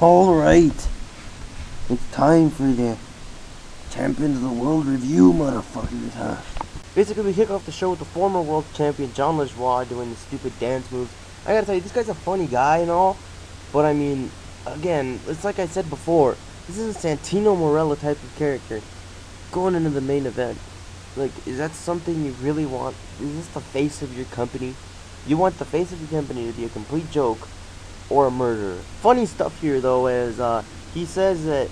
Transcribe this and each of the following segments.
Alright, it's time for the Champions of the World review, motherfuckers, huh? Basically, we kick off the show with the former world champion, John LaJoie, doing the stupid dance moves. I gotta tell you, this guy's a funny guy and all, but I mean, again, it's like I said before, this is a Santino Marella type of character going into the main event. Like, is that something you really want? Is this the face of your company? You want the face of your company to be a complete joke or a murderer. Funny stuff here, though, is he says that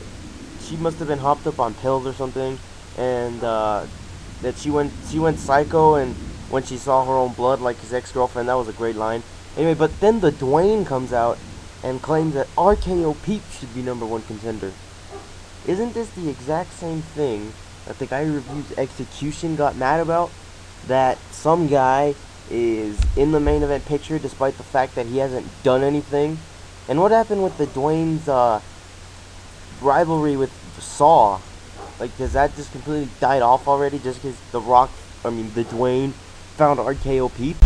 she must have been hopped up on pills or something, and that she went psycho and when she saw her own blood, like his ex-girlfriend. That was a great line. Anyway, but then the Dwayne comes out and claims that RKO Pete should be #1 contender. Isn't this the exact same thing that the guy who reviews Execution got mad about? That some guy is in the main event picture despite the fact that he hasn't done anything? And what happened with the Dwayne's rivalry with Saw? Like, does that just completely died off already just because the Dwayne found RKO Pete?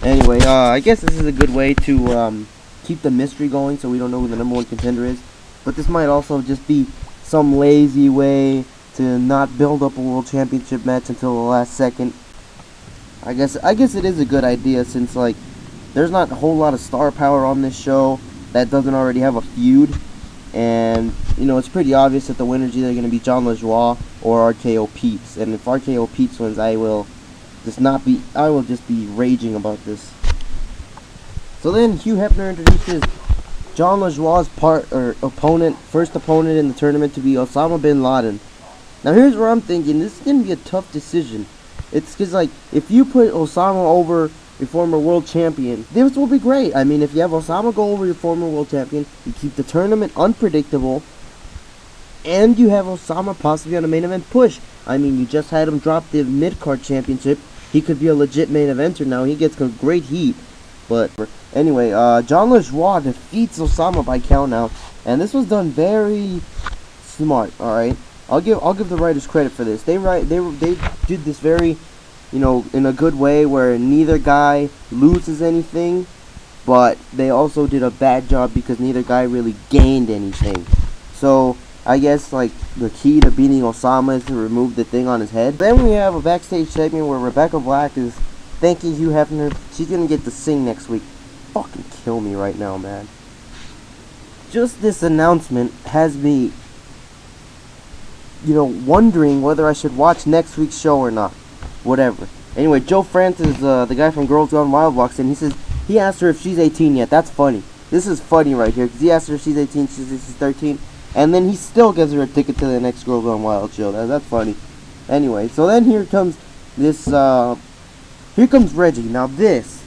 Anyway, I guess this is a good way to keep the mystery going so we don't know who the #1 contender is. But this might also just be some lazy way to not build up a world championship match until the last second. I guess it is a good idea, since like there's not a whole lot of star power on this show that doesn't already have a feud, and you know it's pretty obvious that the winner's either going to be John LaJoie or RKO Pete's. And if RKO Pete's wins, I will just be raging about this. So then Hugh Hefner introduces John LaJoie's first opponent in the tournament to be Osama bin Laden. Now here's where I'm thinking this is going to be a tough decision. It's because, like, if you put Osama over your former world champion, this will be great. I mean, if you have Osama go over your former world champion, you keep the tournament unpredictable, and you have Osama possibly on a main event push. I mean, you just had him drop the mid-card championship. He could be a legit main eventer now. He gets great heat. But anyway, John LaJoie defeats Osama by count out, and this was done very smart. All right. I'll give the writers credit for this. They did this very, in a good way where neither guy loses anything, but they also did a bad job because neither guy really gained anything. So I guess like the key to beating Osama is to remove the thing on his head. Then we have a backstage segment where Rebecca Black is thanking Hugh Hefner. She's gonna get to sing next week. Fucking kill me right now, man. Just this announcement has me wondering whether I should watch next week's show or not. Whatever. Anyway, Joe Francis, the guy from Girls Gone Wild, walks in. He asked her if she's 18 yet. That's funny. This is funny right here, because he asked her if she's 18, she says she's 13, and then he still gives her a ticket to the next Girls Gone Wild show. That's funny. Anyway, so then here comes this, here comes Reggie. Now this.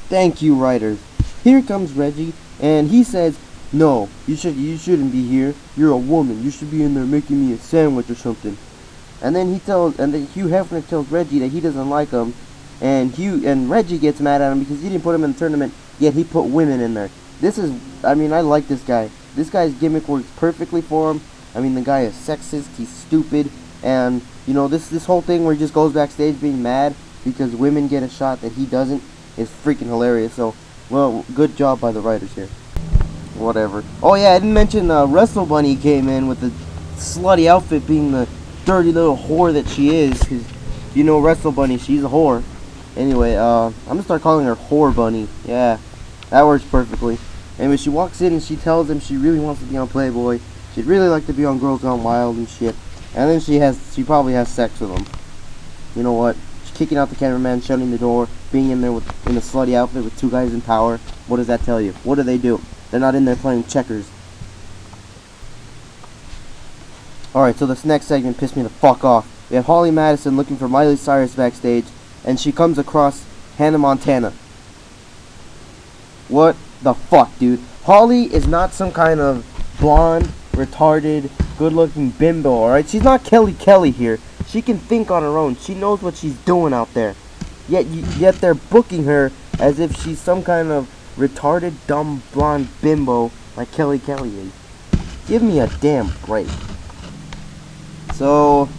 Thank you, writers. Here comes Reggie, and he says, "No, you shouldn't be here. You're a woman. You should be in there making me a sandwich or something." And then Hugh Hefner tells Reggie that he doesn't like him, and Reggie gets mad at him because he didn't put him in the tournament, yet he put women in there. I like this guy. This guy's gimmick works perfectly for him. I mean, the guy is sexist, he's stupid, and this whole thing where he just goes backstage being mad because women get a shot that he doesn't is freaking hilarious. So, well, good job by the writers here. Whatever. Oh yeah, I didn't mention Wrestle Bunny came in with the slutty outfit, being the dirty little whore that she is. Because Wrestle Bunny, she's a whore. Anyway, I'm gonna start calling her Whore Bunny. Yeah, that works perfectly. Anyway, she walks in and she tells him she really wants to be on Playboy. She'd really like to be on Girls Gone Wild and shit. And then she probably has sex with him. You know what? She's kicking out the cameraman, shutting the door, being in there in a slutty outfit with two guys in power. What does that tell you? What do they do? They're not in there playing checkers. Alright, so this next segment pissed me the fuck off. We have Holly Madison looking for Miley Cyrus backstage, and she comes across Hannah Montana. What the fuck, dude? Holly is not some kind of blonde, retarded, good-looking bimbo, alright? She's not Kelly Kelly here. She can think on her own. She knows what she's doing out there. Yet they're booking her as if she's some kind of retarded, dumb, blonde bimbo like Kelly Kelly is. Give me a damn break. So,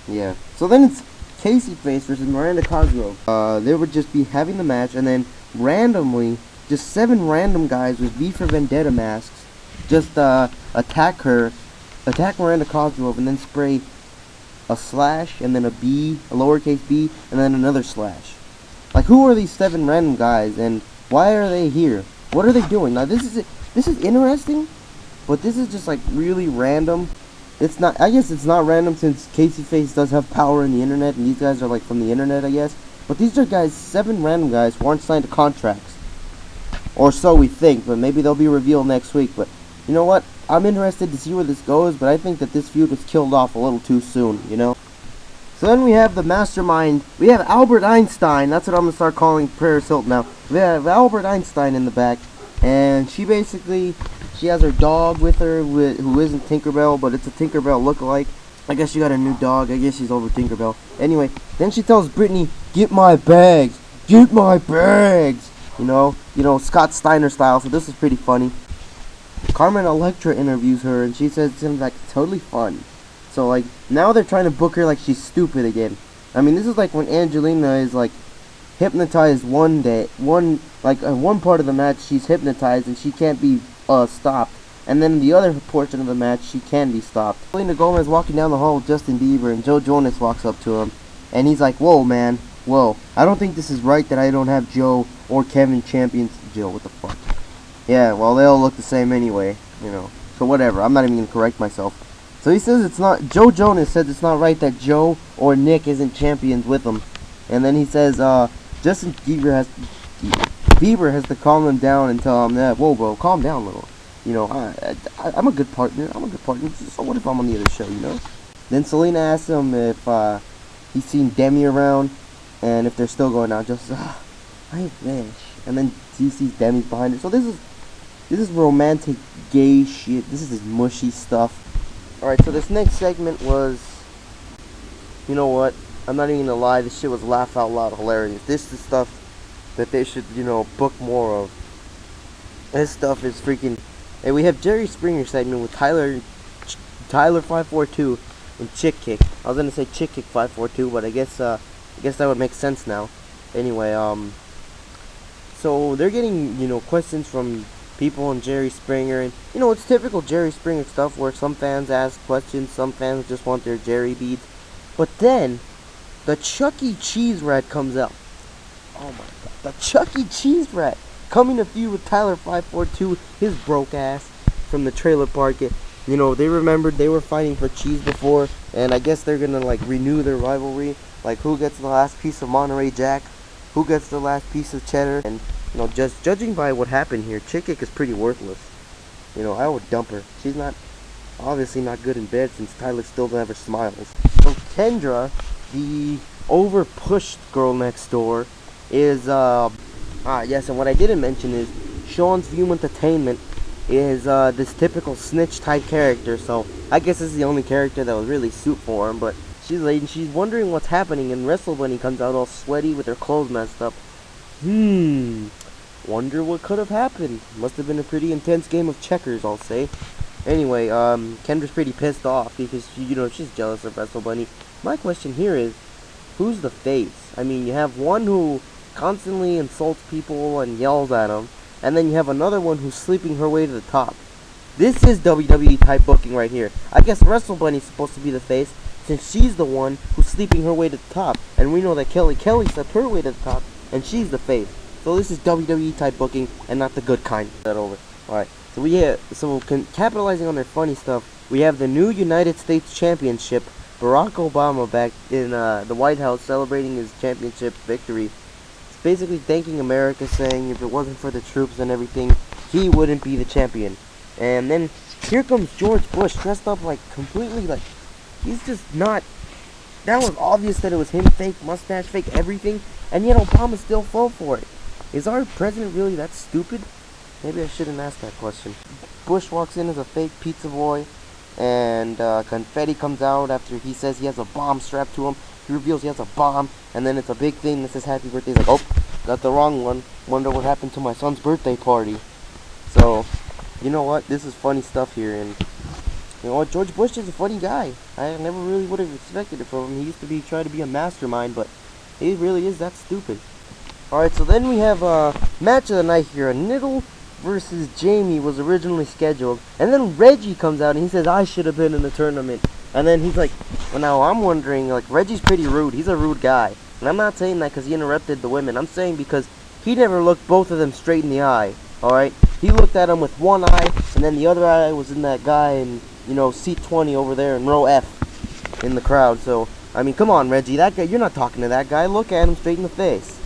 yeah. So then it's Casey Face versus Miranda Cosgrove. They would just be having the match, and then randomly, just 7 random guys with V for Vendetta masks just attack Miranda Cosgrove, and then spray a slash, and then a B, a lowercase b, and then another slash. Like, who are these 7 random guys, and why are they here? What are they doing? Now, this is interesting, but this is just, like, really random. It's not, I guess it's not random since Casey Face does have power in the internet, and these guys are, like, from the internet, I guess. But these are guys, 7 random guys who aren't signed to contracts. Or so we think, but maybe they'll be revealed next week. But, you know what? I'm interested to see where this goes, but I think that this feud was killed off a little too soon, you know? So then we have the mastermind. We have Albert Einstein. That's what I'm going to start calling Paris Hilton now. We have Albert Einstein in the back, and she has her dog with her, who isn't Tinkerbell, but it's a Tinkerbell lookalike. I guess she got a new dog. I guess she's over Tinkerbell. Anyway, then she tells Brittany, "Get my bags. Get my bags." You know, Scott Steiner style, so this is pretty funny. Carmen Electra interviews her, and she says it's like totally fun. So, like, now they're trying to book her like she's stupid again. I mean, this is like when Angelina is, like, hypnotized one part of the match she's hypnotized and she can't be stopped. And then the other portion of the match she can be stopped. Selena Gomez walking down the hall with Justin Bieber, and Joe Jonas walks up to him. And he's like, "Whoa, man. Whoa. I don't think this is right that I don't have Joe or Kevin champions." Joe, what the fuck? Yeah, well, they all look the same anyway, you know. So whatever, I'm not even going to correct myself. So he says it's not, Joe Jonas says it's not right that Joe or Nick isn't champions with him. And then he says, Justin Bieber has to calm him down and tell him that, "Whoa, bro, calm down a little. You know, I'm a good partner. So what if I'm on the other show, you know?" Then Selena asks him if he's seen Demi around, and if they're still going out. Just, I wish. And then he sees Demi's behind her. So this is romantic gay shit. This is this mushy stuff. Alright, so this next segment was, you know what, I'm not even gonna lie, this shit was laugh out loud hilarious. This is stuff that they should, you know, book more of. This stuff is freaking. And we have Jerry Springer segment with Tyler 542 and Chick Kick. I was gonna say Chick Kick 542, but I guess that would make sense now. Anyway, so they're getting, you know, questions from people on Jerry Springer, and you know, it's typical Jerry Springer stuff where some fans ask questions, some fans just want their Jerry beads. But then the Chuck E. Cheese rat comes out. Oh my god, the Chuck E. Cheese rat coming to feud with Tyler 542, his broke ass from the trailer park. You know, they remembered they were fighting for cheese before, and I guess they're gonna like renew their rivalry. Like, who gets the last piece of Monterey Jack, who gets the last piece of cheddar. And you know, just judging by what happened here, Chick Kick is pretty worthless. You know, I would dump her. She's not, obviously not good in bed since Tyler still never smiles. So Kendra, the over-pushed girl next door, is, yes, and what I didn't mention is Sean's View Entertainment is this typical snitch type character. So I guess this is the only character that would really suit for him. But she's late and she's wondering what's happening, and Wrestle Bunny comes out all sweaty with her clothes messed up. Wonder what could have happened. Must have been a pretty intense game of checkers, I'll say. Anyway, Kendra's pretty pissed off because you know, she's jealous of Wrestle Bunny. My question here is, who's the face? I mean, you have one who constantly insults people and yells at them, and then you have another one who's sleeping her way to the top. This is WWE type booking right here. I guess Wrestle Bunny's supposed to be the face, since she's the one who's sleeping her way to the top, and we know that Kelly slept her way to the top, and she's the face. So this is WWE type booking, and not the good kind. That over. Alright, so capitalizing on their funny stuff, we have the new United States Championship. Barack Obama back in the White House celebrating his championship victory. It's basically thanking America, saying if it wasn't for the troops and everything, he wouldn't be the champion. And then here comes George Bush dressed up like completely like, he's just not. That was obvious that it was him, fake mustache, fake everything, and yet Obama still fell for it. Is our president really that stupid? Maybe I shouldn't ask that question. Bush walks in as a fake pizza boy, and confetti comes out after he says he has a bomb strapped to him. He reveals he has a bomb, and then it's a big thing that says happy birthday. He's like, oh, got the wrong one. Wonder what happened to my son's birthday party. So, you know what? This is funny stuff here, and You know, George Bush is a funny guy. I never really would have expected it from him. He used to be trying to be a mastermind, but he really is that stupid. Alright, so then we have a match of the night here. Niddle versus Jamie was originally scheduled. And then Reggie comes out and he says, I should have been in the tournament. And then he's like, well, now I'm wondering, like, Reggie's pretty rude. He's a rude guy. And I'm not saying that because he interrupted the women. I'm saying because he never looked both of them straight in the eye. Alright? He looked at them with one eye, and then the other eye was in that guy in, you know, seat 20 over there in row F in the crowd. So, I mean, come on, Reggie. That guy, you're not talking to that guy. Look at him straight in the face.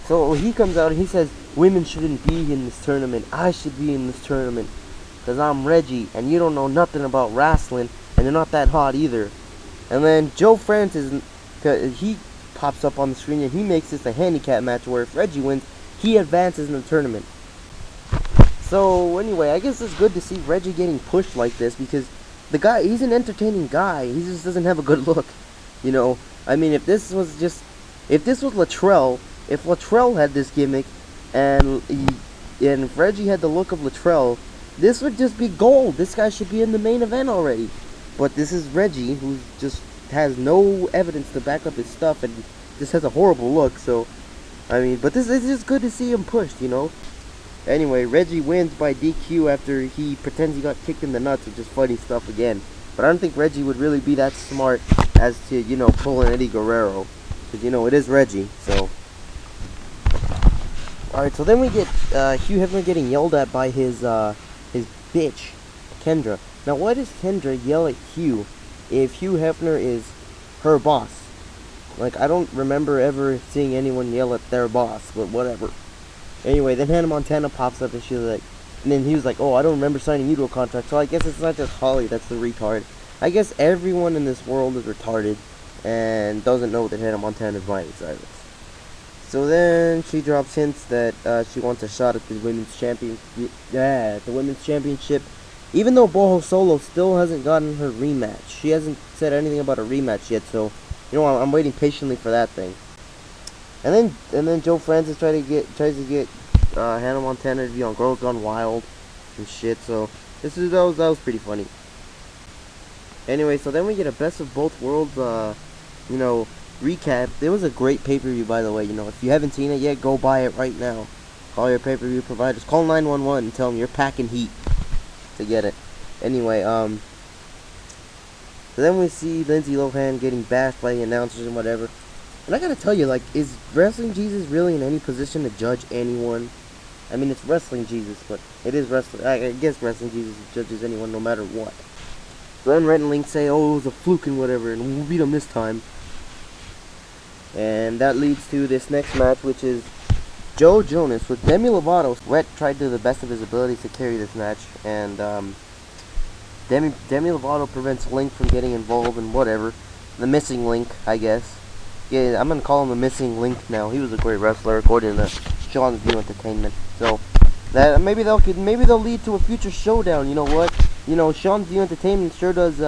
So he comes out and he says, women shouldn't be in this tournament. I should be in this tournament. Because I'm Reggie, and you don't know nothing about wrestling, and you're not that hot either. And then Joe Francis, he pops up on the screen, and he makes this a handicap match where if Reggie wins, he advances in the tournament. So anyway, I guess it's good to see Reggie getting pushed like this, because the guy, he's an entertaining guy. He just doesn't have a good look. You know, I mean, if this was Latrell, if Latrell had this gimmick, and if Reggie had the look of Latrell, this would just be gold. This guy should be in the main event already. But this is Reggie, who just has no evidence to back up his stuff, and just has a horrible look, so, I mean, but this is just good to see him pushed, you know? Anyway, Reggie wins by DQ after he pretends he got kicked in the nuts, which is funny stuff again. But I don't think Reggie would really be that smart as to, you know, pull an Eddie Guerrero. Because, you know, it is Reggie, so. Alright, so then we get Hugh Hefner getting yelled at by his bitch, Kendra. Now, why does Kendra yell at Hugh if Hugh Hefner is her boss? Like, I don't remember ever seeing anyone yell at their boss, but whatever. Anyway, then Hannah Montana pops up and she's like, and then he was like, oh, I don't remember signing you to a contract. So I guess it's not just Holly that's the retard. I guess everyone in this world is retarded and doesn't know that Hannah Montana is Miley Cyrus. So then she drops hints that she wants a shot at the women's championship. Even though Boho Solo still hasn't gotten her rematch. She hasn't said anything about a rematch yet, so, you know, I'm waiting patiently for that thing. And then Joe Francis tries to get Hannah Montana to be on Girls Gone Wild and shit. So that was pretty funny. Anyway, so then we get a best of both worlds, you know, recap. There was a great pay-per-view, by the way. You know, if you haven't seen it yet, go buy it right now. Call your pay-per-view providers. Call 911 and tell them you're packing heat to get it. Anyway, so then we see Lindsay Lohan getting bashed by the announcers and whatever. And I gotta tell you, like, is Wrestling Jesus really in any position to judge anyone? I mean, it's Wrestling Jesus, but it is wrestling. I guess Wrestling Jesus judges anyone no matter what. So then Rhett and Link say, oh, it was a fluke and whatever, and we'll beat them this time. And that leads to this next match, which is Joe Jonas with Demi Lovato. Rhett tried to the best of his abilities to carry this match, and Demi Lovato prevents Link from getting involved in whatever. The missing Link, I guess. Yeah, I'm gonna call him the missing Link now. He was a great wrestler according to Sean's View Entertainment. So that maybe they'll lead to a future showdown. You know what? You know, Sean's View Entertainment sure does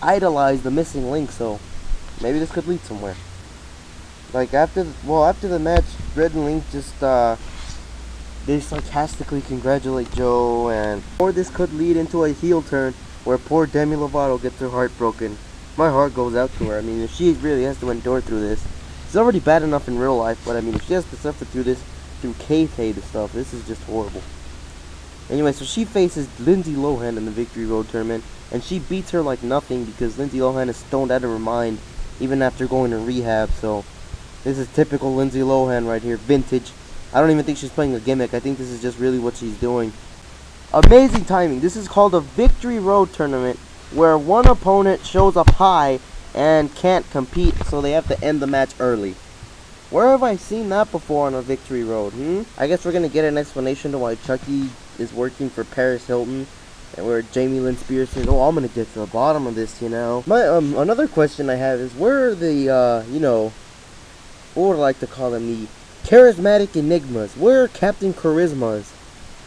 idolize the missing Link. So maybe this could lead somewhere. Like after the match, Red and Link just they sarcastically congratulate Joe, or this could lead into a heel turn where poor Demi Lovato gets her heart broken. My heart goes out to her. I mean, if she really has to endure through this, it's already bad enough in real life, but I mean, if she has to suffer through this, through kayfabe stuff, this is just horrible. Anyway, so she faces Lindsay Lohan in the Victory Road tournament, and she beats her like nothing because Lindsay Lohan is stoned out of her mind, even after going to rehab, so this is typical Lindsay Lohan right here, vintage. I don't even think she's playing a gimmick. I think this is just really what she's doing. Amazing timing. This is called a Victory Road tournament, where one opponent shows up high and can't compete, so they have to end the match early. Where have I seen that before on a Victory Road, I guess we're gonna get an explanation to why Chucky is working for Paris Hilton, and where Jamie Lynn Spears says, oh, I'm gonna get to the bottom of this, you know. My another question I have is, where are the, you know, what would I like to call them, the charismatic enigmas? Where are Captain Charismas?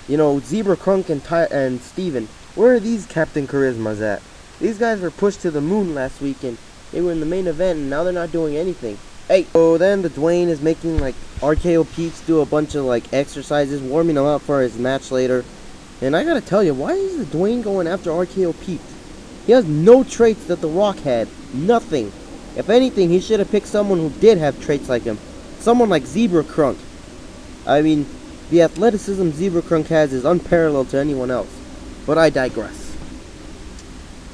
You know, Zebra Crunk and Steven. Where are these Captain Charismas at? These guys were pushed to the moon last week, and they were in the main event, and now they're not doing anything. Hey, so then the Dwayne is making, like, RKO Peaks do a bunch of, like, exercises, warming them up for his match later. And I gotta tell you, why is the Dwayne going after RKO Pete? He has no traits that The Rock had. Nothing. If anything, he should have picked someone who did have traits like him. Someone like Zebra Crunk. I mean, the athleticism Zebra Crunk has is unparalleled to anyone else. But I digress.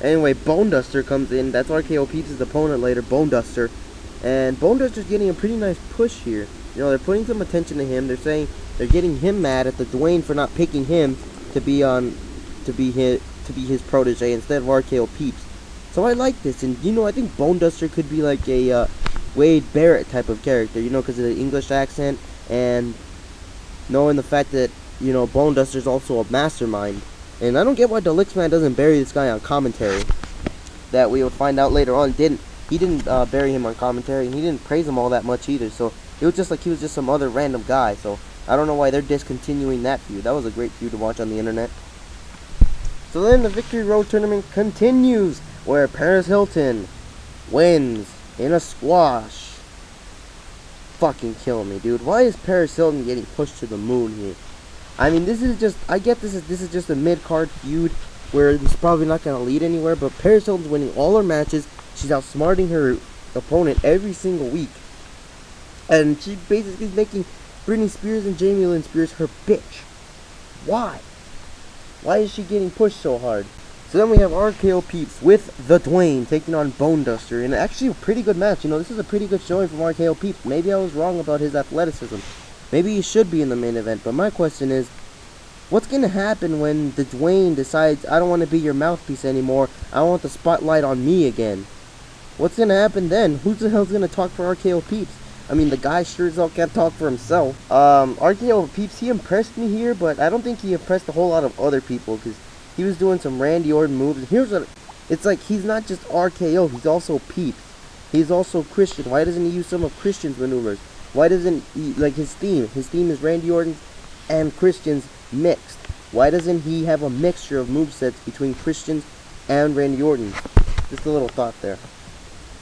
Anyway, Bone Duster comes in. That's RKO Pete's opponent later, Bone Duster. And Bone Duster's getting a pretty nice push here. You know, they're putting some attention to him. They're saying they're getting him mad at the Dwayne for not picking him to be his protege instead of RKO Peeps. So I like this, and you know, I think Bone Duster could be like a Wade Barrett type of character, you know, because of the English accent, and knowing the fact that, you know, Bone Duster's also a mastermind. And I don't get why Delixman doesn't bury this guy on commentary. That we would find out later on. He didn't bury him on commentary, and he didn't praise him all that much either. So it was just like he was just some other random guy. So I don't know why they're discontinuing that feud. That was a great feud to watch on the internet. So then the Victory Road Tournament continues, where Paris Hilton wins in a squash. Fucking kill me, dude. Why is Paris Hilton getting pushed to the moon here? I mean, this is just, I get this is just a mid-card feud where it's probably not going to lead anywhere, but Paris Hilton's winning all her matches. She's outsmarting her opponent every single week. And she basically is making Britney Spears and Jamie Lynn Spears her bitch. Why? Why is she getting pushed so hard? So then we have RKO Peeps with the Dwayne taking on Bone Duster in actually a pretty good match. You know, this is a pretty good showing from RKO Peeps. Maybe I was wrong about his athleticism. Maybe he should be in the main event. But my question is, what's going to happen when the Dwayne decides, I don't want to be your mouthpiece anymore. I want the spotlight on me again. What's going to happen then? Who the hell's going to talk for RKO Peeps? I mean, the guy sure as hell can't talk for himself. RKO Peeps, he impressed me here, but I don't think he impressed a whole lot of other people, because he was doing some Randy Orton moves. And here's what, it's like, he's not just RKO, he's also Peeps. He's also Christian. Why doesn't he use some of Christian's maneuvers? Why doesn't he, like his theme? His theme is Randy Orton and Christian's mixed. Why doesn't he have a mixture of movesets between Christian's and Randy Orton? Just a little thought there.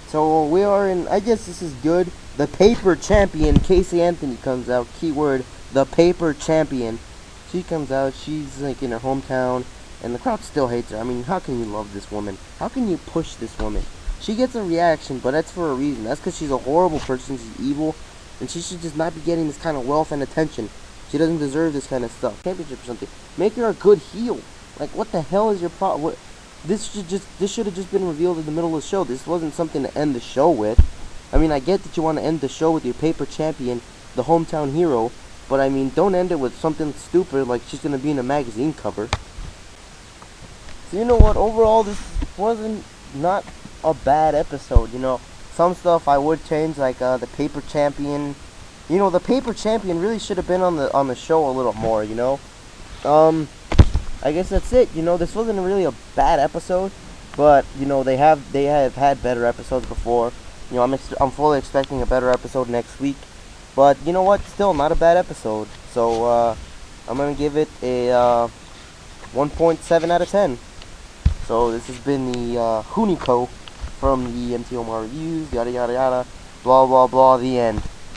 So we are in, I guess this is good. The paper champion, Casey Anthony, comes out. Keyword, the paper champion. She comes out, she's like in her hometown, and the crowd still hates her. I mean, how can you love this woman? How can you push this woman? She gets a reaction, but that's for a reason. That's because she's a horrible person, she's evil, and she should just not be getting this kind of wealth and attention. She doesn't deserve this kind of stuff. Championship or something. Make her a good heel. Like, what the hell is your problem? This should have just been revealed in the middle of the show. This wasn't something to end the show with. I mean, I get that you want to end the show with your paper champion, the hometown hero, but I mean, don't end it with something stupid like she's going to be in a magazine cover. So you know what, overall this wasn't not a bad episode, you know. Some stuff I would change, like the paper champion. You know, the paper champion really should have been on the show a little more, you know. I guess that's it. You know, this wasn't really a bad episode, but you know, they have had better episodes before. You know, I'm fully expecting a better episode next week. But you know what? Still not a bad episode. So I'm gonna give it a 1.7 out of 10. So this has been the Hunico from the MT Omar Reviews. Yada yada yada. Blah blah blah. The end.